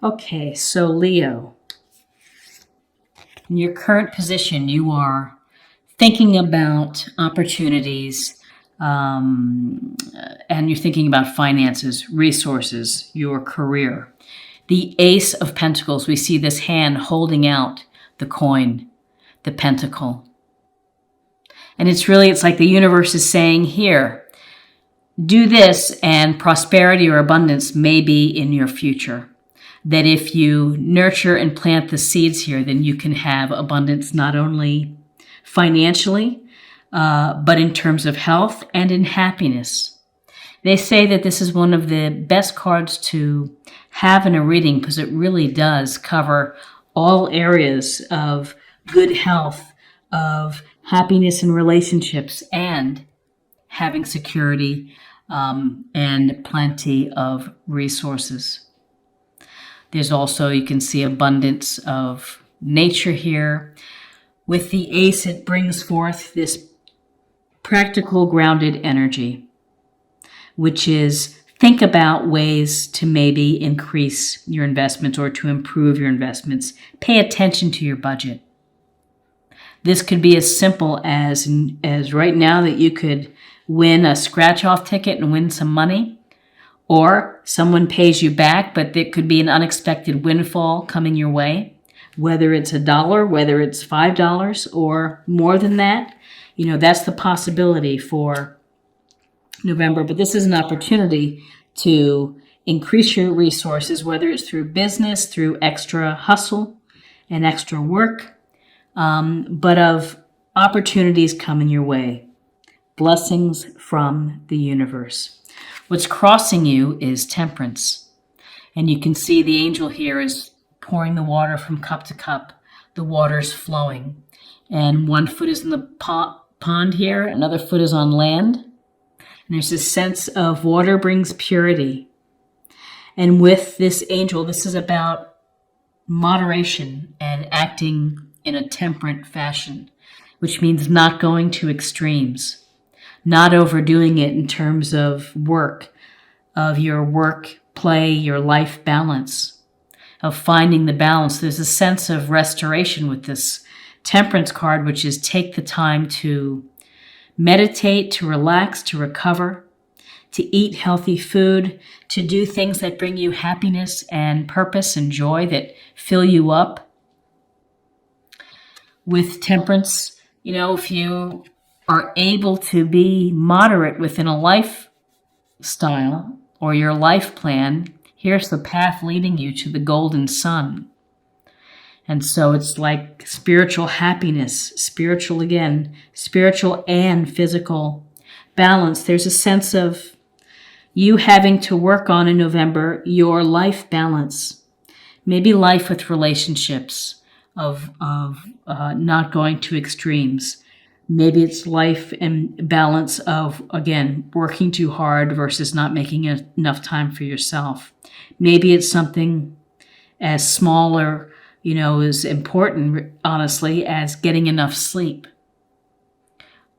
Okay, so Leo, in your current position, you are thinking about opportunities, and you're thinking about finances, resources, your career. The Ace of Pentacles, we see this hand holding out the coin, the pentacle. And it's like the universe is saying, here, do this and prosperity or abundance may be in your future. That if you nurture and plant the seeds here, then you can have abundance not only financially, but in terms of health and in happiness. They say that this is one of the best cards to have in a reading because it really does cover all areas of good health, of happiness in relationships, and having security and plenty of resources. There's also, you can see abundance of nature here. With the Ace, it brings forth this practical, grounded energy, which is think about ways to maybe increase your investments or to improve your investments. Pay attention to your budget. This could be as simple as right now that you could win a scratch-off ticket and win some money, or someone pays you back, but there could be an unexpected windfall coming your way, whether it's $1, whether it's $5 or more than that. That's the possibility for November, but this is an opportunity to increase your resources, whether it's through business, through extra hustle and extra work, but of opportunities coming your way. Blessings from the universe. What's crossing you is Temperance. And you can see the angel here is pouring the water from cup to cup. The water's flowing. And one foot is in the pond here, another foot is on land. And there's this sense of water brings purity. And with this angel, this is about moderation and acting in a temperate fashion, which means not going to extremes. Not overdoing it in terms of work, of your work, play, your life balance, of finding the balance. There's a sense of restoration with this Temperance card, which is take the time to meditate, to relax, to recover, to eat healthy food, to do things that bring you happiness and purpose and joy, that fill you up. With Temperance, if you are able to be moderate within a lifestyle or your life plan, here's the path leading you to the golden sun. And so it's like spiritual happiness, spiritual and physical balance. There's a sense of you having to work on in November your life balance, maybe life with relationships, of not going to extremes. Maybe it's life and balance of, again, working too hard versus not making enough time for yourself. Maybe it's something as small or, as important, honestly, as getting enough sleep,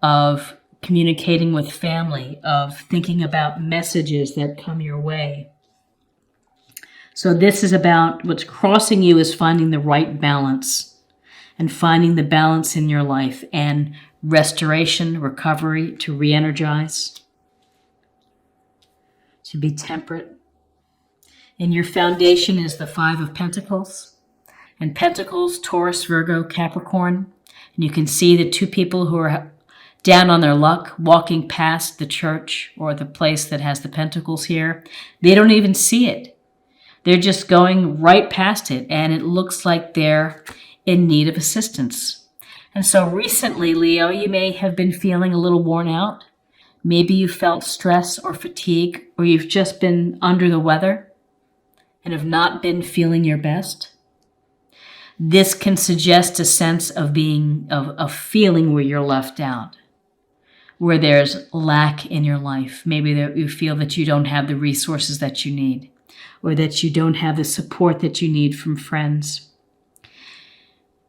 of communicating with family, of thinking about messages that come your way. So this is about what's crossing you is finding the right balance and finding the balance in your life and restoration, recovery, to re-energize, to be temperate. And your foundation is the Five of Pentacles. And Pentacles, Taurus, Virgo, Capricorn. And you can see the two people who are down on their luck walking past the church or the place that has the Pentacles here. They don't even see it. They're just going right past it. And it looks like they're in need of assistance. And so recently, Leo, you may have been feeling a little worn out. Maybe you felt stress or fatigue, or you've just been under the weather and have not been feeling your best. This can suggest a sense of feeling where you're left out, where there's lack in your life. Maybe that you feel that you don't have the resources that you need, or that you don't have the support that you need from friends.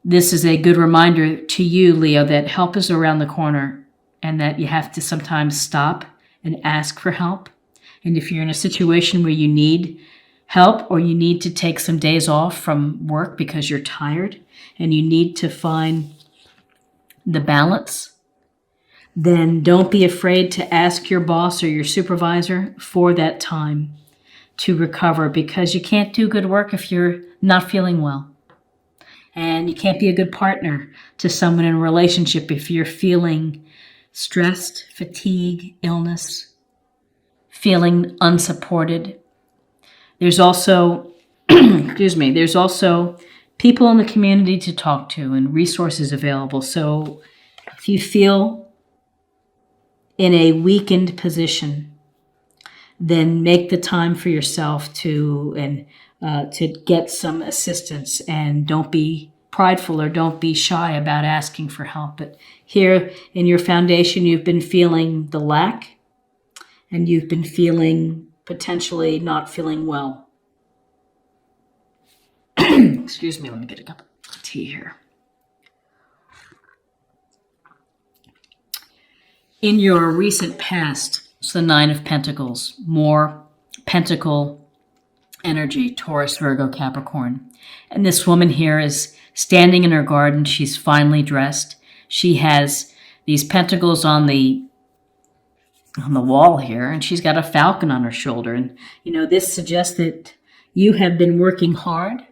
This is a good reminder to you, Leo, that help is around the corner and that you have to sometimes stop and ask for help. And if you're in a situation where you need help, or you need to take some days off from work because you're tired and you need to find the balance, then don't be afraid to ask your boss or your supervisor for that time to recover, because you can't do good work if you're not feeling well. And you can't be a good partner to someone in a relationship if you're feeling stressed, fatigue, illness, feeling unsupported. There's also, there's also people in the community to talk to and resources available. So if you feel in a weakened position, then make the time for yourself to get some assistance, and don't be prideful or don't be shy about asking for help. But here in your foundation, you've been feeling the lack, and you've been feeling potentially not feeling well. Excuse me, let me get a cup of tea here. In your recent past, it's the Nine of Pentacles, more pentacle energy, Taurus, Virgo, Capricorn. And this woman here is standing in her garden. She's finely dressed. She has these pentacles on the wall here, and she's got a falcon on her shoulder. And, this suggests that you have been working hard,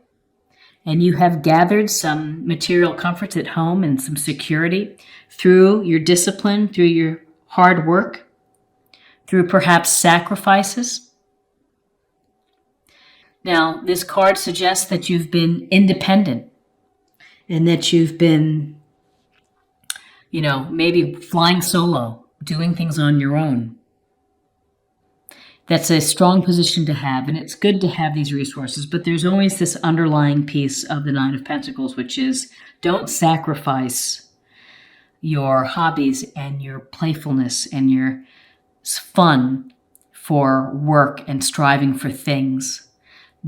and you have gathered some material comforts at home and some security through your discipline, through your hard work, through perhaps sacrifices. Now, this card suggests that you've been independent and that you've been, maybe flying solo, doing things on your own. That's a strong position to have, and it's good to have these resources, but there's always this underlying piece of the Nine of Pentacles, which is don't sacrifice your hobbies and your playfulness and your fun for work and striving for things.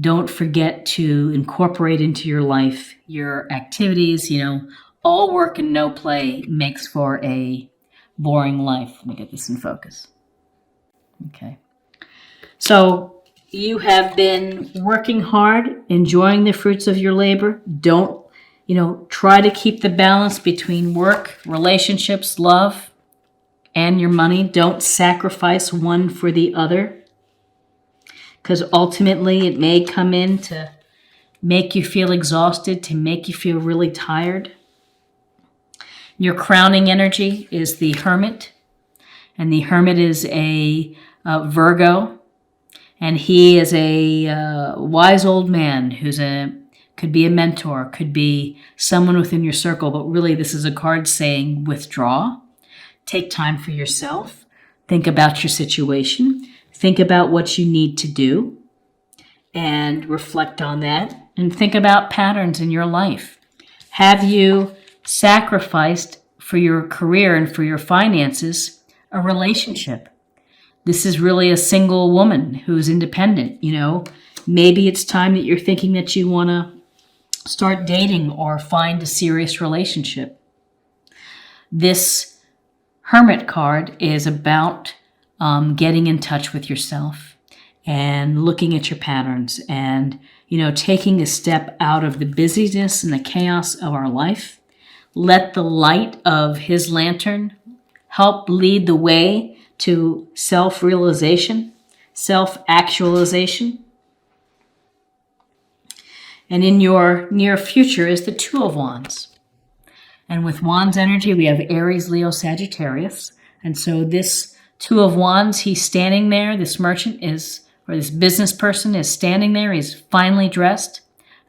Don't forget to incorporate into your life your activities. All work and no play makes for a boring life. Let me get this in focus. Okay. So you have been working hard, enjoying the fruits of your labor. Don't, try to keep the balance between work, relationships, love, and your money. Don't sacrifice one for the other, because ultimately it may come in to make you feel exhausted, to make you feel really tired. Your crowning energy is the Hermit, and the Hermit is a Virgo. And he is a wise old man could be a mentor, could be someone within your circle, but really this is a card saying withdraw, take time for yourself, think about your situation, think about what you need to do, and reflect on that, and think about patterns in your life. Have you sacrificed for your career and for your finances a relationship? This is really a single woman who's independent. Maybe it's time that you're thinking that you want to start dating or find a serious relationship. This Hermit card is about getting in touch with yourself and looking at your patterns and, taking a step out of the busyness and the chaos of our life. Let the light of his lantern help lead the way to self-realization, self-actualization. And in your near future is the Two of Wands. And with Wands energy, we have Aries, Leo, Sagittarius. And so this Two of Wands, he's standing there. This merchant or this business person is standing there. He's finely dressed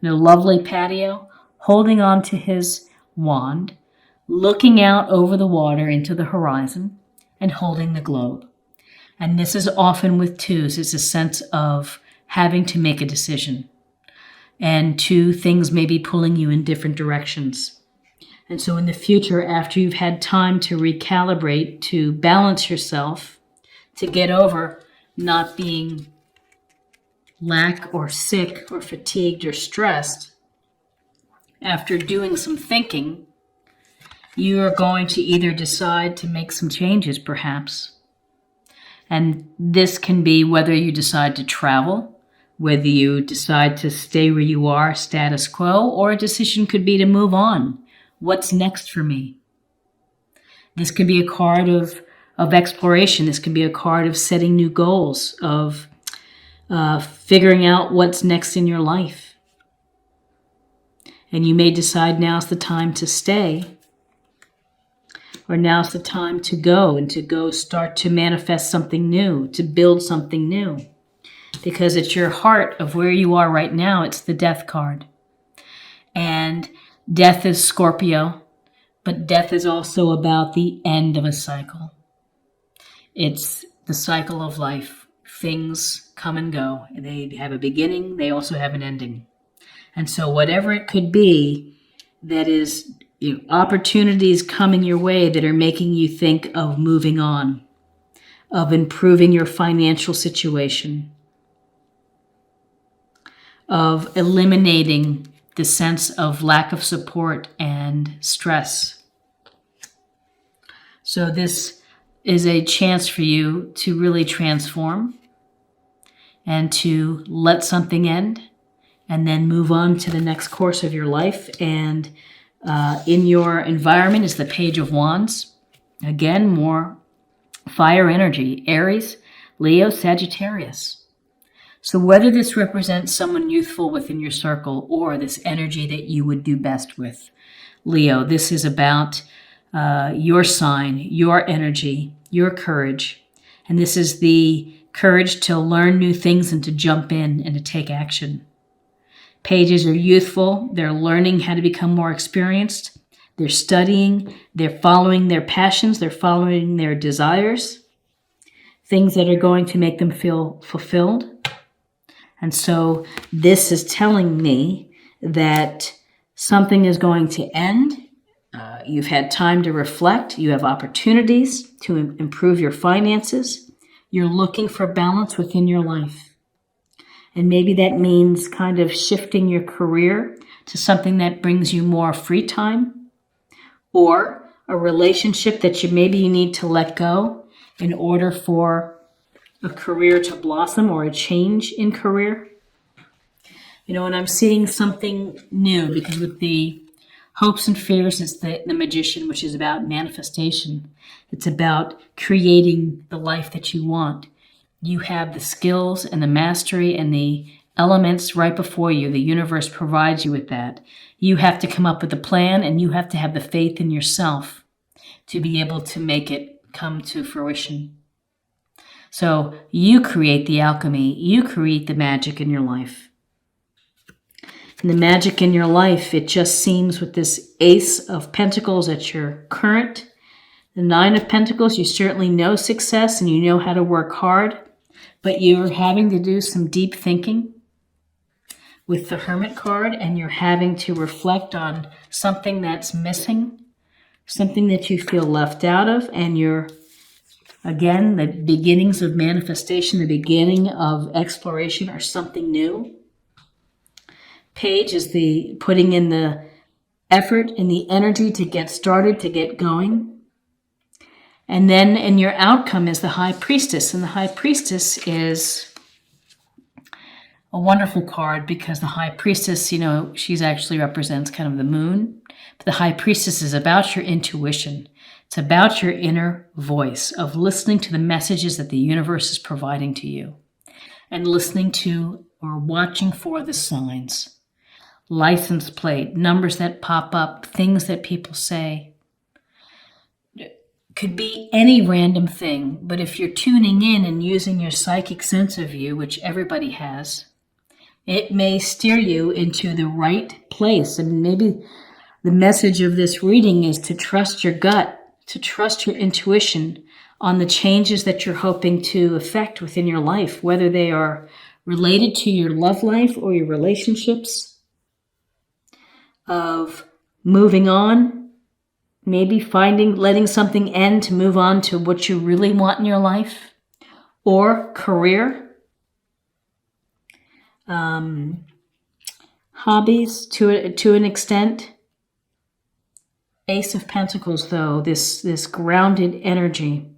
in a lovely patio, holding on to his wand, looking out over the water into the horizon, and holding the globe. And this is often with twos. It's a sense of having to make a decision. And two things may be pulling you in different directions. And so in the future, after you've had time to recalibrate, to balance yourself, to get over not being lack or sick or fatigued or stressed, after doing some thinking, you are going to either decide to make some changes, perhaps. And this can be whether you decide to travel, whether you decide to stay where you are, status quo, or a decision could be to move on. What's next for me? This could be a card of exploration. This could be a card of setting new goals, of figuring out what's next in your life. And you may decide now's the time to stay, or now's the time to go, and to go start to manifest something new, to build something new. Because it's your heart of where you are right now. It's the death card. And death is Scorpio, but death is also about the end of a cycle. It's the cycle of life. Things come and go. They have a beginning. They also have an ending. And so whatever it could be that is opportunities coming your way that are making you think of moving on, of improving your financial situation, of eliminating the sense of lack of support and stress. So this is a chance for you to really transform and to let something end and then move on to the next course of your life. And in your environment is the Page of Wands. Again, more fire energy, Aries, Leo, Sagittarius. So whether this represents someone youthful within your circle or this energy that you would do best with, Leo, this is about your sign, your energy, your courage. And this is the courage to learn new things and to jump in and to take action. Pages are youthful. They're learning how to become more experienced. They're studying. They're following their passions. They're following their desires, things that are going to make them feel fulfilled. And so this is telling me that something is going to end. You've had time to reflect. You have opportunities to improve your finances. You're looking for balance within your life. And maybe that means kind of shifting your career to something that brings you more free time, or a relationship that you need to let go in order for a career to blossom, or a change in career. And I'm seeing something new, because with the hopes and fears, it's the Magician, which is about manifestation. It's about creating the life that you want. You have the skills and the mastery and the elements right before you. The universe provides you with that. You have to come up with a plan, and you have to have the faith in yourself to be able to make it come to fruition. So you create the alchemy. You create the magic in your life. And the magic in your life, it just seems with this Ace of Pentacles at your current, the Nine of Pentacles, you certainly know success and you know how to work hard, but you're having to do some deep thinking with the Hermit card, and you're having to reflect on something that's missing, something that you feel left out of, and you're, again, the beginnings of manifestation, the beginning of exploration, or something new. Page is the putting in the effort and the energy to get started, to get going. And then in your outcome is the High Priestess. And the High Priestess is a wonderful card, because the High Priestess, she's actually represents kind of the moon. But the High Priestess is about your intuition. It's about your inner voice of listening to the messages that the universe is providing to you, and listening to or watching for the signs. License plate, numbers that pop up, things that people say. Could be any random thing, but if you're tuning in and using your psychic sense of you, which everybody has, it may steer you into the right place. And maybe the message of this reading is to trust your gut, to trust your intuition on the changes that you're hoping to effect within your life, whether they are related to your love life or your relationships, of moving on. Maybe letting something end to move on to what you really want in your life, or career, hobbies to an extent. Ace of Pentacles, though, this grounded energy,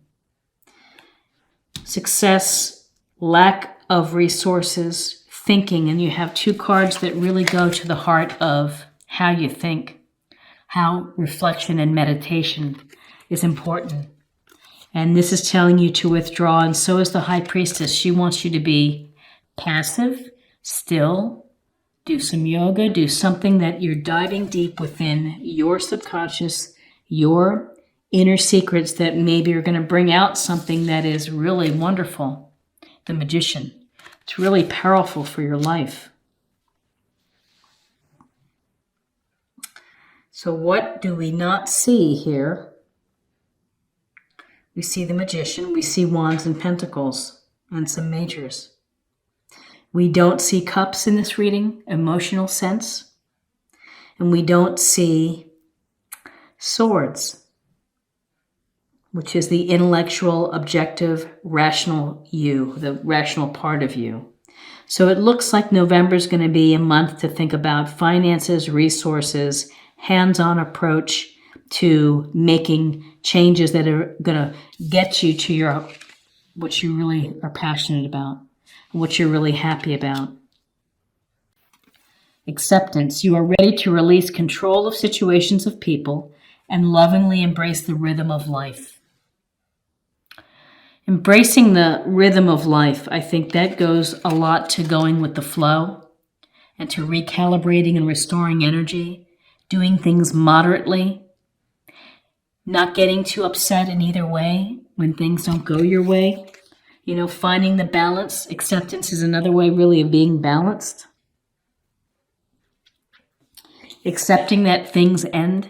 success, lack of resources, thinking, and you have two cards that really go to the heart of how you think, how reflection and meditation is important. And this is telling you to withdraw, and so is the High Priestess. She wants you to be passive, still, do some yoga, do something that you're diving deep within your subconscious, your inner secrets that maybe are going to bring out something that is really wonderful. The Magician. It's really powerful for your life. So what do we not see here? We see the Magician, we see Wands and Pentacles, and some majors. We don't see Cups in this reading, emotional sense. And we don't see Swords, which is the intellectual, objective, rational you, the rational part of you. So it looks like November is going to be a month to think about finances, resources, hands-on approach to making changes that are going to get you to what you really are passionate about, what you're really happy about. Acceptance. You are ready to release control of situations of people and lovingly embrace the rhythm of life. Embracing the rhythm of life, I think that goes a lot to going with the flow and to recalibrating and restoring energy, doing things moderately, not getting too upset in either way when things don't go your way. You know, finding the balance. Acceptance is another way really of being balanced. Accepting that things end,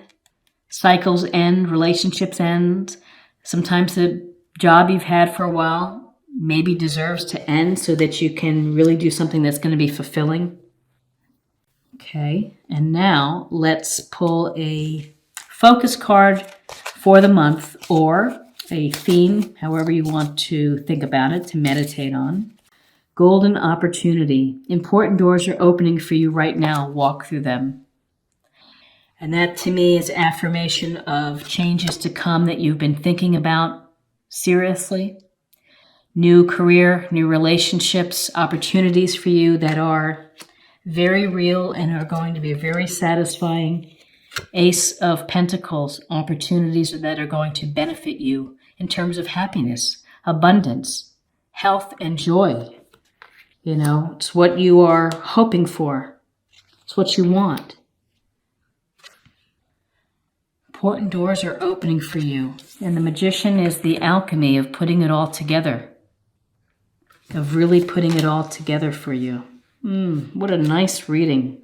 cycles end, relationships end. Sometimes the job you've had for a while maybe deserves to end so that you can really do something that's going to be fulfilling. Okay, and now let's pull a focus card for the month, or a theme, however you want to think about it, to meditate on. Golden opportunity. Important doors are opening for you right now. Walk through them. And that to me is affirmation of changes to come that you've been thinking about seriously. New career, new relationships, opportunities for you that are very real and are going to be very satisfying. Ace of Pentacles, opportunities that are going to benefit you in terms of happiness, abundance, health, and joy. You know, it's what you are hoping for. It's what you want. Important doors are opening for you. And the Magician is the alchemy of putting it all together, of really putting it all together for you. What a nice reading.